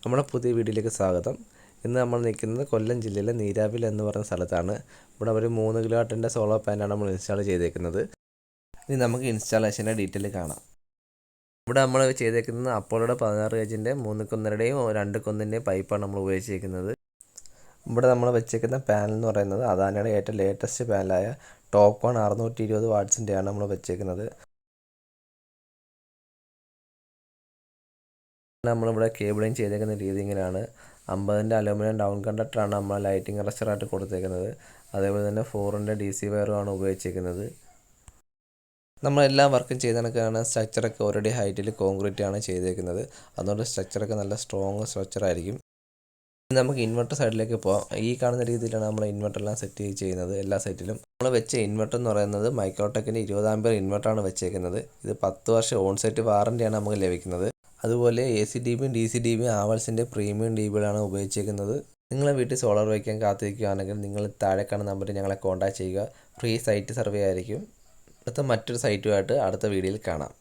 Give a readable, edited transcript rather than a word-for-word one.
നമ്മുടെ പുതിയ വീഡിയോയിലേക്ക് സ്വാഗതം. ഇന്ന് നമ്മൾ നിൽക്കുന്നത് കൊല്ലം ജില്ലയിലെ നീരാവിൽ എന്ന് പറയുന്ന സ്ഥലത്താണ്. ഇവിടെ ഒരു 3 കിലോ വാട്ടിൻ്റെ സോളാർ പാനലാണ് നമ്മൾ ഇൻസ്റ്റാൾ ചെയ്തേക്കുന്നത്. ഇനി നമുക്ക് ഇൻസ്റ്റാളേഷൻ്റെ ഡീറ്റെയിൽ കാണാം. ഇവിടെ നമ്മൾ ചെയ്തേക്കുന്നത് അപ്പോളോയുടെ 16 ഗേജിൻ്റെ 3 കൊന്നരുടെയും 2 കൊന്നിൻ്റെയും പൈപ്പാണ് നമ്മൾ ഉപയോഗിച്ചിരിക്കുന്നത്. ഇവിടെ നമ്മൾ വെച്ചേക്കുന്ന പാനൽ എന്ന് പറയുന്നത് അദാനിയുടെ ഏറ്റവും ലേറ്റസ്റ്റ് പാനലായ ടോപ്കോൺ 620 വാട്ട്സിൻ്റെയാണ് നമ്മൾ വെച്ചേക്കുന്നത്. നമ്മളിവിടെ കേബിളിങ് ചെയ്തേക്കുന്ന രീതി ഇങ്ങനെയാണ്. 50-ൻ്റെ അലൂമിനിയം ഡൗൺ കണ്ടക്ടറാണ് നമ്മൾ ലൈറ്റിംഗ് അറസ്റ്ററായിട്ട് കൊടുത്തേക്കുന്നത്. അതേപോലെ തന്നെ 4-ൻ്റെ DC വയറുമാണ് ഉപയോഗിച്ചിരിക്കുന്നത്. നമ്മളെല്ലാ വർക്കും ചെയ്ത കണക്കാണ്. സ്ട്രക്ചറൊക്കെ ഒരടി ഹൈറ്റിൽ കോൺക്രീറ്റ് ആണ് ചെയ്തേക്കുന്നത്. അതുകൊണ്ട് സ്ട്രക്ചറൊക്കെ നല്ല സ്ട്രോങ് സ്ട്രക്ചറായിരിക്കും. നമുക്ക് ഇൻവെർട്ടർ സൈഡിലേക്ക് പോകാം. ഈ കാണുന്ന രീതിയിലാണ് നമ്മൾ ഇൻവെർട്ടറെല്ലാം സെറ്റ് ചെയ്യുന്നത് എല്ലാ സൈറ്റിലും. നമ്മൾ വെച്ച ഇൻവെർട്ടർ എന്ന് പറയുന്നത് മൈക്രോടെക്കിൻ്റെ 20 ആമ്പിയർ ഇൻവെർട്ടറാണ് വെച്ചേക്കുന്നത്. ഇത് 10 വർഷം ഓൺ സൈറ്റ് വാറണ്ടിയാണ് നമുക്ക് ലഭിക്കുന്നത്. അതുപോലെ AC/DBയും DC/DBയും ആവൽസിൻ്റെ പ്രീമിയം DBകളാണ് ഉപയോഗിച്ചിരിക്കുന്നത്. നിങ്ങളെ വീട്ടിൽ സോളാർ വയ്ക്കാൻ കാത്തിരിക്കുകയാണെങ്കിൽ നിങ്ങൾ താഴെ കാണുന്ന നമ്പറിൽ ഞങ്ങളെ കോൺടാക്ട് ചെയ്യുക. ഫ്രീ സൈറ്റ് സർവേ ആയിരിക്കും. അടുത്ത മറ്റൊരു സൈറ്റുമായിട്ട് അടുത്ത വീഡിയോയിൽ കാണാം.